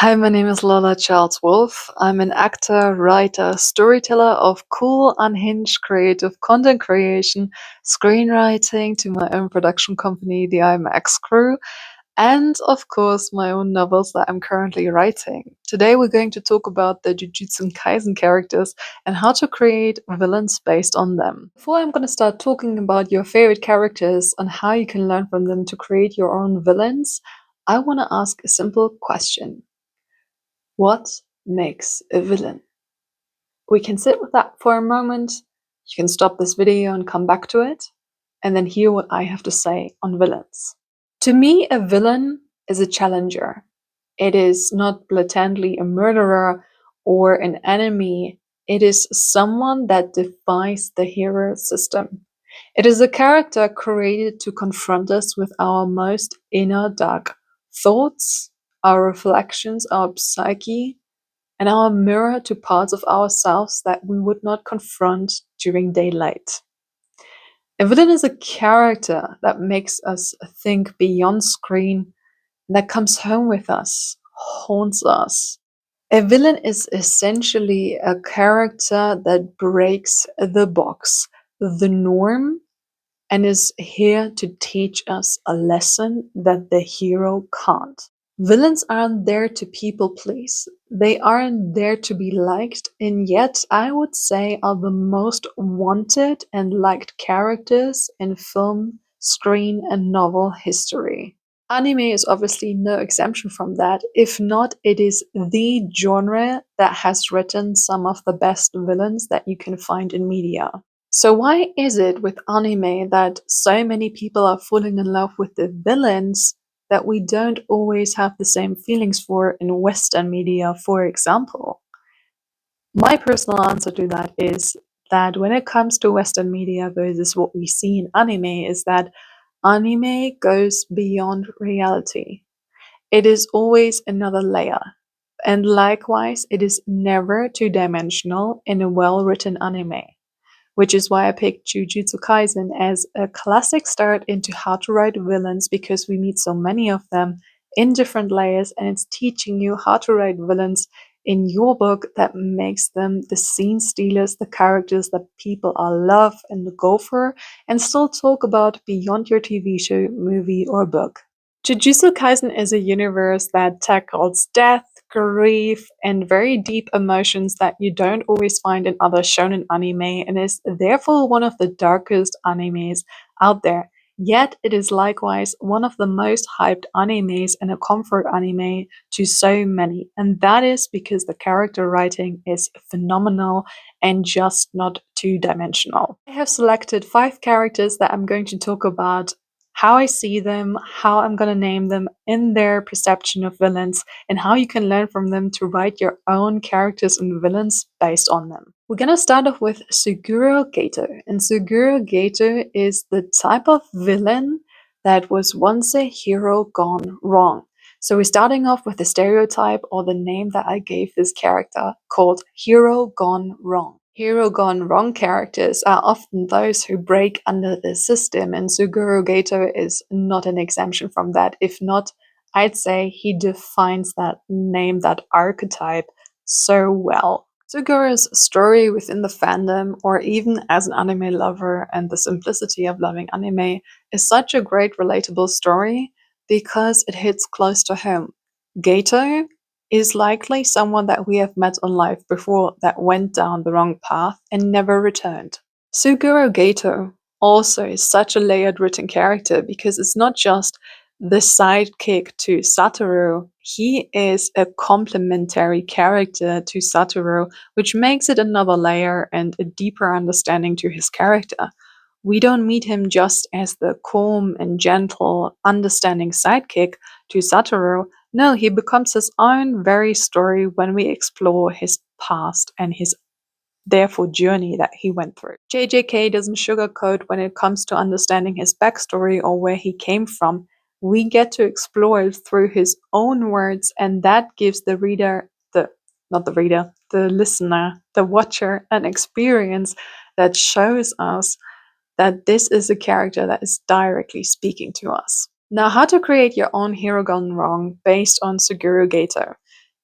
Hi, my name is Lola Charles Wolf. I'm an actor, writer, storyteller of cool, unhinged creative content creation, screenwriting to my own production company, the IMAX Crew, and of course, my own novels that I'm currently writing. Today, we're going to talk about the Jujutsu and Kaisen characters and how to create villains based on them. Before I'm going to start talking about your favorite characters and how you can learn from them to create your own villains, I want to ask a simple question. What makes a villain? We can sit with that for a moment. You can stop this video and come back to it, and then hear what I have to say on villains. To me, a villain is a challenger. It is not blatantly a murderer or an enemy. It is someone that defies the hero system. It is a character created to confront us with our most inner dark thoughts, our reflections, our psyche, and our mirror to parts of ourselves that we would not confront during daylight. A villain is a character that makes us think beyond screen, that comes home with us, haunts us. A villain is essentially a character that breaks the box, the norm, and is here to teach us a lesson that the hero can't. Villains aren't there to people please. They aren't there to be liked, and yet I would say are the most wanted and liked characters in film, screen, and novel history. Anime is obviously no exemption from that. If not, it is the genre that has written some of the best villains that you can find in media. So why is it with anime that so many people are falling in love with the villains that we don't always have the same feelings for in Western media, for example? My personal answer to that is that when it comes to Western media versus what we see in anime, is that anime goes beyond reality. It is always another layer. And likewise, it is never two-dimensional in a well-written anime, which is why I picked Jujutsu Kaisen as a classic start into how to write villains, because we meet so many of them in different layers, and it's teaching you how to write villains in your book that makes them the scene stealers, the characters that people are love and go for, and still talk about beyond your TV show, movie, or book. Jujutsu Kaisen is a universe that tackles death, grief, and very deep emotions that you don't always find in other shonen anime, and is therefore one of the darkest animes out there. Yet it is likewise one of the most hyped animes and a comfort anime to so many, and that is because the character writing is phenomenal and just not two-dimensional. I have selected 5 characters that I'm going to talk about, how I see them, how I'm going to name them in their perception of villains, and how you can learn from them to write your own characters and villains based on them. We're going to start off with Suguro Gato. And Suguro Gato is the type of villain that was once a hero gone wrong. So we're starting off with the stereotype, or the name that I gave this character, called Hero Gone Wrong. Hero gone wrong characters are often those who break under the system, and Suguro Gato is not an exemption from that. If not, I'd say he defines that name, that archetype, so well. Suguro's story within the fandom, or even as an anime lover and the simplicity of loving anime, is such a great relatable story because it hits close to home. Gato is likely someone that we have met on life before that went down the wrong path and never returned. Suguro Gato also is such a layered written character because it's not just the sidekick to Satoru, he is a complementary character to Satoru, which makes it another layer and a deeper understanding to his character. We don't meet him just as the calm and gentle, understanding sidekick to Satoru. No, he becomes his own very story when we explore his past and his therefore journey that he went through. JJK doesn't sugarcoat when it comes to understanding his backstory or where he came from. We get to explore it through his own words, and that gives the reader, the listener, the watcher, an experience that shows us that this is a character that is directly speaking to us. Now, how to create your own hero gone wrong based on Suguro Gato.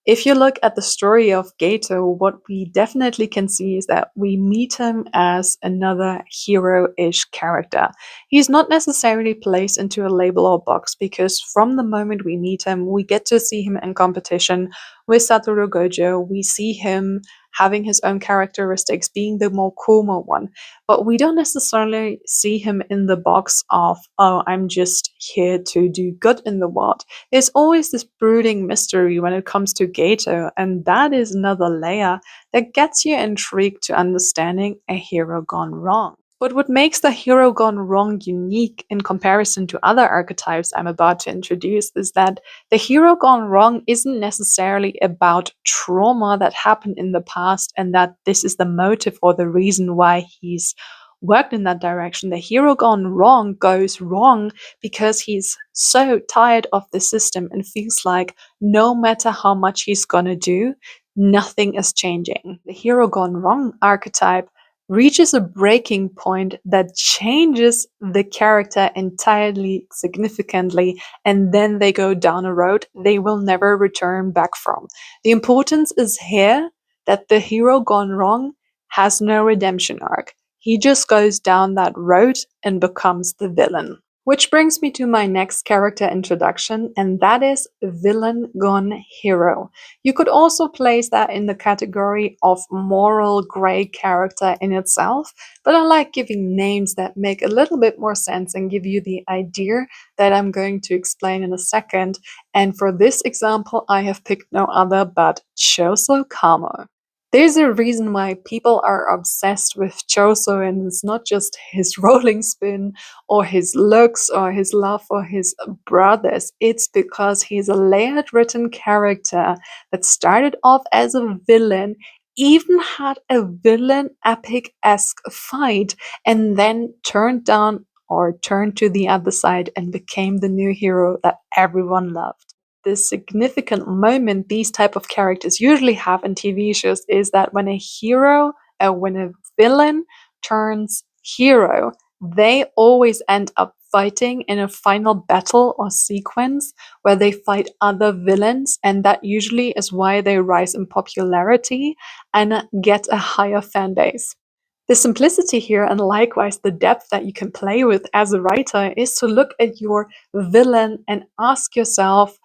If you look at the story of Gato, what we definitely can see is that we meet him as another hero-ish character. He's not necessarily placed into a label or box because from the moment we meet him, we get to see him in competition with Satoru Gojo. We see him having his own characteristics, being the more Kuma one, but we don't necessarily see him in the box of, oh, I'm just here to do good in the world. There's always this brooding mystery when it comes to Gato, and that is another layer that gets you intrigued to understanding a hero gone wrong. But what makes the hero gone wrong unique in comparison to other archetypes I'm about to introduce is that the hero gone wrong isn't necessarily about trauma that happened in the past and that this is the motive or the reason why he's worked in that direction. The hero gone wrong goes wrong because he's so tired of the system and feels like no matter how much he's gonna do, nothing is changing. The hero gone wrong archetype reaches a breaking point that changes the character entirely significantly, and then they go down a road they will never return back from. The importance is here that the hero gone wrong has no redemption arc. He just goes down that road and becomes the villain. Which brings me to my next character introduction, and that is Villain Gone Hero. You could also place that in the category of moral gray character in itself, but I like giving names that make a little bit more sense and give you the idea that I'm going to explain in a second. And for this example, I have picked no other but Choso Kamo. There's a reason why people are obsessed with Choso, and it's not just his rolling spin or his looks or his love for his brothers. It's because he's a layered written character that started off as a villain, even had a villain epic-esque fight, and then turned down or turned to the other side and became the new hero that everyone loved. The significant moment these type of characters usually have in TV shows is that when a hero when a villain turns hero, they always end up fighting in a final battle or sequence where they fight other villains, and that usually is why they rise in popularity and get a higher fan base. The simplicity here, and likewise the depth that you can play with as a writer, is to look at your villain and ask yourself,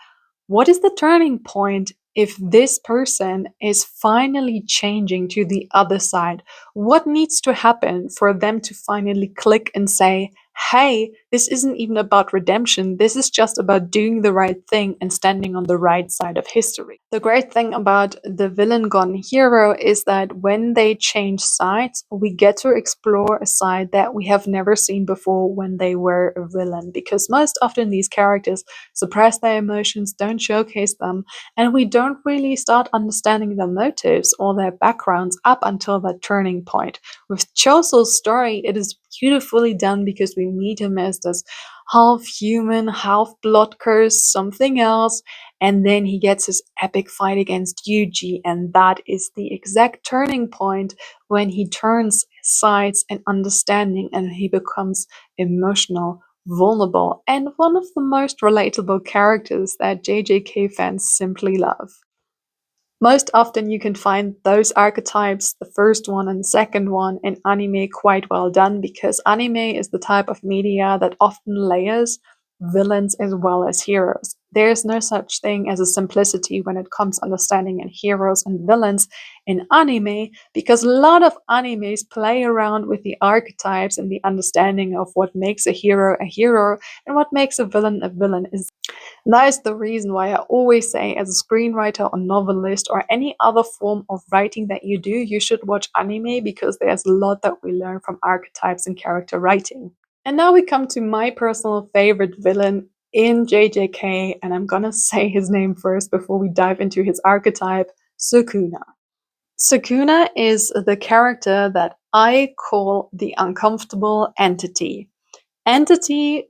what is the turning point if this person is finally changing to the other side? What needs to happen for them to finally click and say, hey, this isn't even about redemption. This is just about doing the right thing and standing on the right side of history. The great thing about the villain gone hero is that when they change sides, we get to explore a side that we have never seen before when they were a villain. Because most often these characters suppress their emotions, don't showcase them, and we don't really start understanding their motives or their backgrounds up until that turning point. With Choso's story, it is beautifully done because we meet him as this half human, half blood curse, something else, and then he gets his epic fight against Yuji, and that is the exact turning point when he turns sides and understanding and he becomes emotional, vulnerable, and one of the most relatable characters that JJK fans simply love. Most often you can find those archetypes, the first one and the second one, in anime quite well done because anime is the type of media that often layers villains as well as heroes. There's no such thing as a simplicity when it comes understanding in heroes and villains in anime because a lot of animes play around with the archetypes and the understanding of what makes a hero and what makes a villain a villain. And that is the reason why I always say, as a screenwriter or novelist or any other form of writing that you do, you should watch anime because there's a lot that we learn from archetypes and character writing. And now we come to my personal favorite villain in JJK, and I'm gonna say his name first before we dive into his archetype, Sukuna. Sukuna is the character that I call the uncomfortable entity. Entity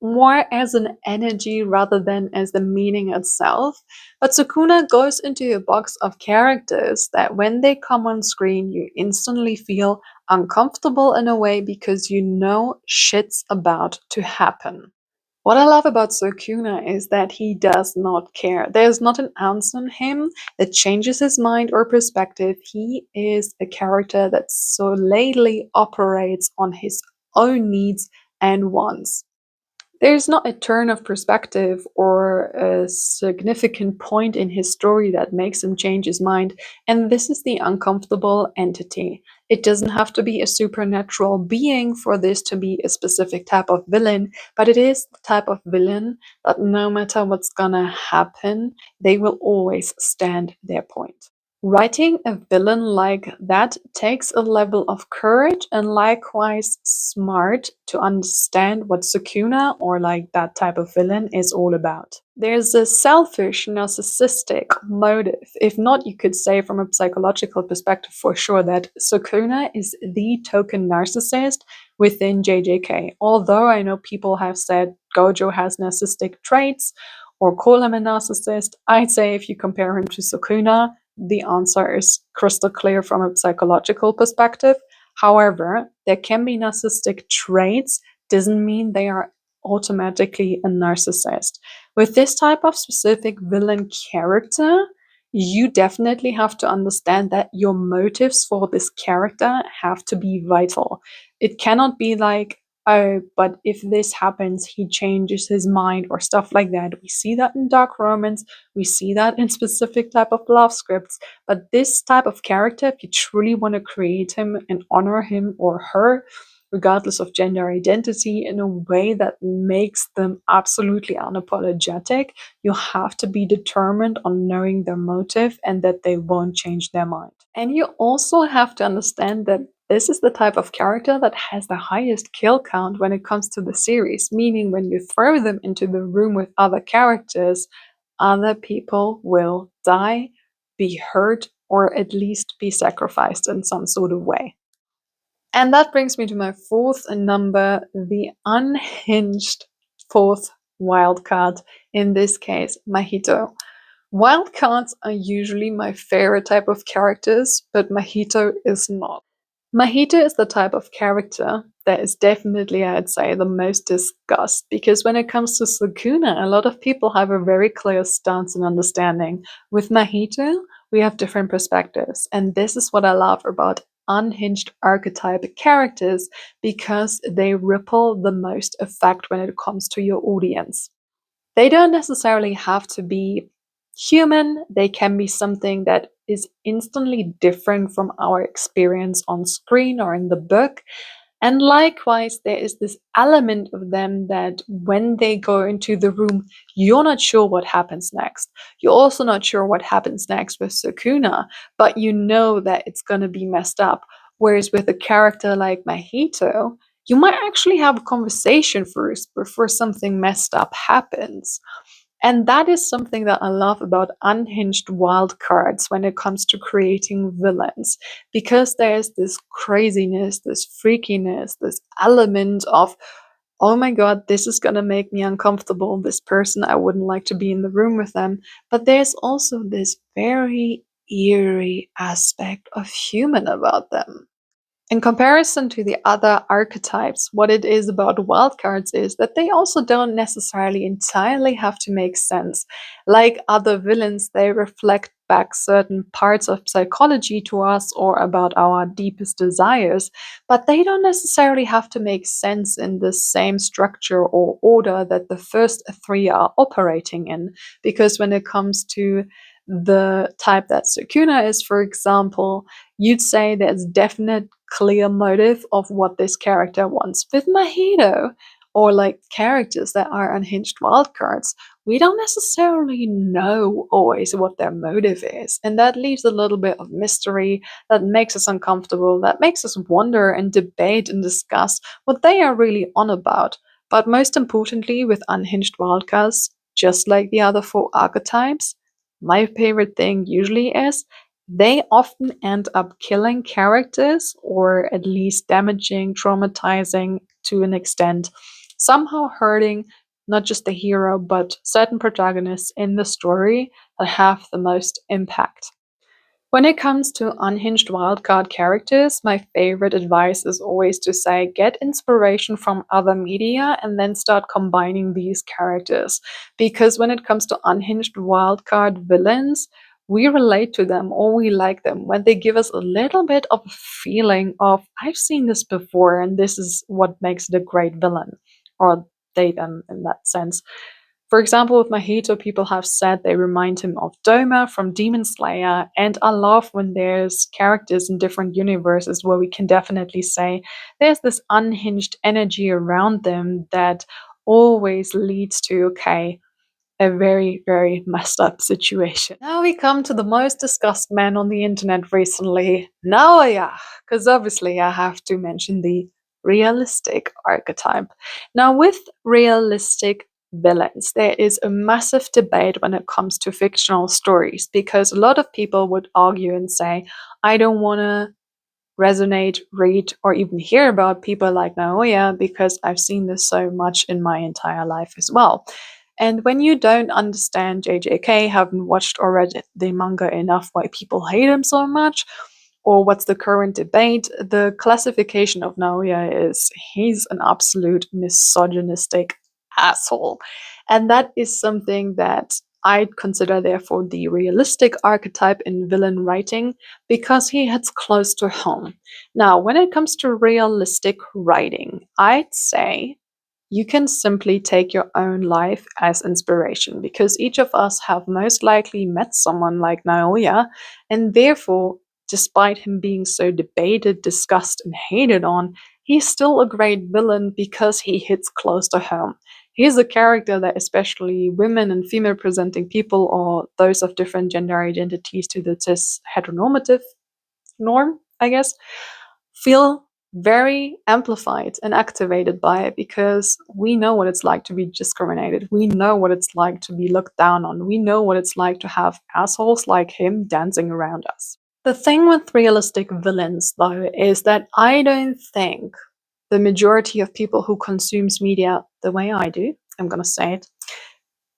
more as an energy rather than as the meaning itself. But Sukuna goes into a box of characters that when they come on screen, you instantly feel uncomfortable in a way because you know shit's about to happen. What I love about Sukuna is that he does not care. There's not an ounce in him that changes his mind or perspective. He is a character that solely operates on his own needs and wants. There's not a turn of perspective or a significant point in his story that makes him change his mind, and this is the uncomfortable entity. It doesn't have to be a supernatural being for this to be a specific type of villain, but it is the type of villain that no matter what's gonna happen, they will always stand their point. Writing a villain like that takes a level of courage and likewise smart to understand what Sukuna or like that type of villain is all about. There's a selfish, narcissistic motive. If not, you could say from a psychological perspective for sure that Sukuna is the token narcissist within JJK. Although I know people have said Gojo has narcissistic traits or call him a narcissist, I'd say if you compare him to Sukuna, the answer is crystal clear from a psychological perspective. However, there can be narcissistic traits, doesn't mean they are automatically a narcissist. With this type of specific villain character, you definitely have to understand that your motives for this character have to be vital. It cannot be like, oh, but if this happens, he changes his mind or stuff like that. We see that in dark romance, we see that in specific type of love scripts, but this type of character, if you truly want to create him and honor him or her, regardless of gender identity, in a way that makes them absolutely unapologetic, you have to be determined on knowing their motive and that they won't change their mind. And you also have to understand that this is the type of character that has the highest kill count when it comes to the series, meaning when you throw them into the room with other characters, other people will die, be hurt, or at least be sacrificed in some sort of way. And that brings me to my fourth number, the unhinged fourth wildcard, in this case, Mahito. Wildcards are usually my favorite type of characters, but Mahito is not. Mahito is the type of character that is definitely, I'd say, the most discussed because when it comes to Sukuna, a lot of people have a very clear stance and understanding. With Mahito, we have different perspectives, and this is what I love about unhinged archetype characters because they ripple the most effect when it comes to your audience. They don't necessarily have to be human, they can be something that is instantly different from our experience on screen or in the book. And likewise, there is this element of them that when they go into the room, you're not sure what happens next. You're also not sure what happens next with Sukuna, but you know that it's going to be messed up. Whereas with a character like Mahito, you might actually have a conversation first before something messed up happens. And that is something that I love about unhinged wildcards when it comes to creating villains, because there's this craziness, this freakiness, this element of, oh my god, this is gonna make me uncomfortable. This person, I wouldn't like to be in the room with them. But there's also this very eerie aspect of human about them. In comparison to the other archetypes, what it is about wildcards is that they also don't necessarily entirely have to make sense. Like other villains, they reflect back certain parts of psychology to us or about our deepest desires, but they don't necessarily have to make sense in the same structure or order that the first three are operating in. Because when it comes to the type that Sukuna is, for example, you'd say there's definite clear motive of what this character wants. With Mahito, or like characters that are unhinged wildcards, we don't necessarily know always what their motive is. And that leaves a little bit of mystery that makes us uncomfortable, that makes us wonder and debate and discuss what they are really on about. But most importantly, with unhinged wildcards, just like the other four archetypes, my favorite thing usually is they often end up killing characters or at least damaging, traumatizing to an extent, somehow hurting not just the hero but certain protagonists in the story that have the most impact. When it comes to unhinged wildcard characters, my favorite advice is always to say get inspiration from other media and then start combining these characters. Because when it comes to unhinged wildcard villains, we relate to them or we like them when they give us a little bit of a feeling of, I've seen this before and this is what makes it a great villain. Or they them in that sense. For example, with Mahito, people have said they remind him of Doma from Demon Slayer, and I love when there's characters in different universes where we can definitely say there's this unhinged energy around them that always leads to, okay, a very, very messed up situation. Now we come to the most discussed man on the internet recently, Naoya, because obviously I have to mention the realistic archetype. Now, with realistic villains, there is a massive debate when it comes to fictional stories because a lot of people would argue and say, I don't want to resonate, read, or even hear about people like Naoya because I've seen this so much in my entire life as well. And when you don't understand JJK, haven't watched or read the manga enough why people hate him so much, or what's the current debate, the classification of Naoya is he's an absolute misogynistic asshole. And that is something that I'd consider, therefore, the realistic archetype in villain writing because he hits close to home. Now, when it comes to realistic writing, I'd say you can simply take your own life as inspiration because each of us have most likely met someone like Naoya, and therefore, despite him being so debated, discussed, and hated on, he's still a great villain because he hits close to home. He's a character that especially women and female presenting people or those of different gender identities to the cis heteronormative norm, I guess, feel very amplified and activated by it because we know what it's like to be discriminated. We know what it's like to be looked down on. We know what it's like to have assholes like him dancing around us. The thing with realistic villains, though, is that I don't think the majority of people who consumes media the way I do, I'm gonna say it,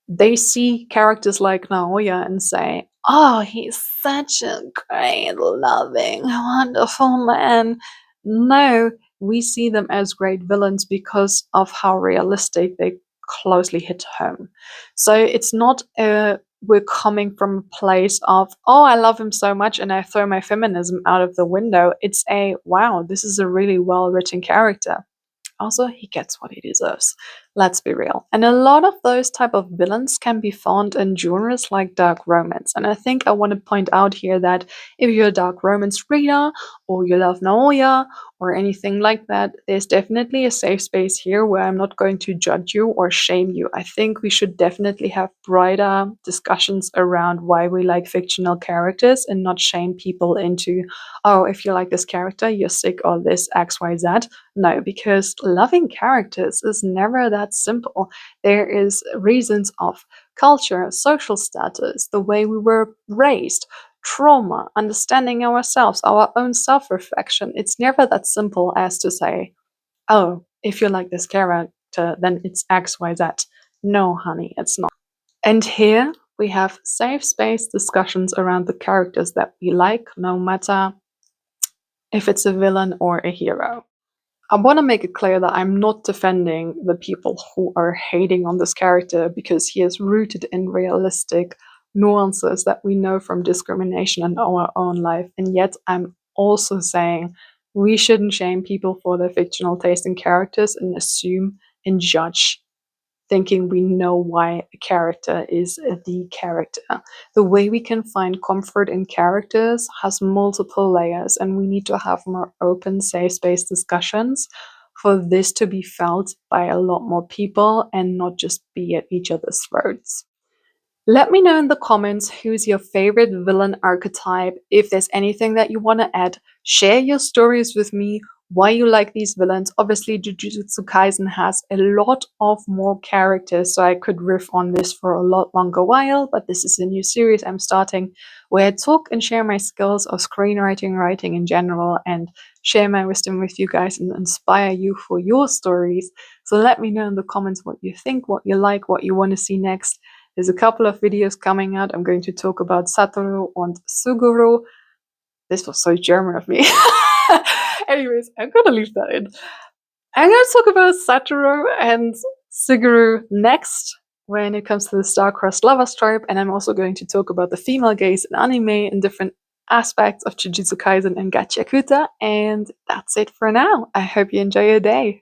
they see characters like Naoya and say, oh, he's such a great, loving, wonderful man. No, we see them as great villains because of how realistic they closely hit home. So it's not we're coming from a place of, oh, I love him so much and I throw my feminism out of the window. It's a, wow, this is a really well written character. Also, he gets what he deserves. Let's be real. And a lot of those type of villains can be found in genres like dark romance. And I think I want to point out here that if you're a dark romance reader or you love Naoya or anything like that, there's definitely a safe space here where I'm not going to judge you or shame you. I think we should definitely have brighter discussions around why we like fictional characters and not shame people into, oh, if you like this character, you're sick or this XYZ. No, because loving characters is never that simple. There is reasons of culture, social status, the way we were raised, trauma, understanding ourselves, our own self-reflection. It's never that simple as to say, oh, if you like this character, then it's XYZ. No, honey, it's not. And here we have safe space discussions around the characters that we like, no matter if it's a villain or a hero. I want to make it clear that I'm not defending the people who are hating on this character because he is rooted in realistic nuances that we know from discrimination in our own life. And yet, I'm also saying we shouldn't shame people for their fictional taste in characters and assume and judge thinking we know why a character is the character. The way we can find comfort in characters has multiple layers, and we need to have more open, safe space discussions for this to be felt by a lot more people and not just be at each other's throats. Let me know in the comments who's your favorite villain archetype. If there's anything that you want to add, share your stories with me, why you like these villains. Obviously, Jujutsu Kaisen has a lot of more characters, so I could riff on this for a lot longer while, but this is a new series I'm starting where I talk and share my skills of screenwriting, writing in general, and share my wisdom with you guys and inspire you for your stories. So let me know in the comments what you think, what you like, what you want to see next. There's a couple of videos coming out. I'm going to talk about Satoru and Suguru. This was so German of me. Anyways, I'm gonna leave that in. I'm gonna talk about Satoru and Suguru next when it comes to the star-crossed lovers trope, and I'm also going to talk about the female gaze in anime and different aspects of Jujutsu Kaisen and Gachi Akuta, and that's it for now. I hope you enjoy your day.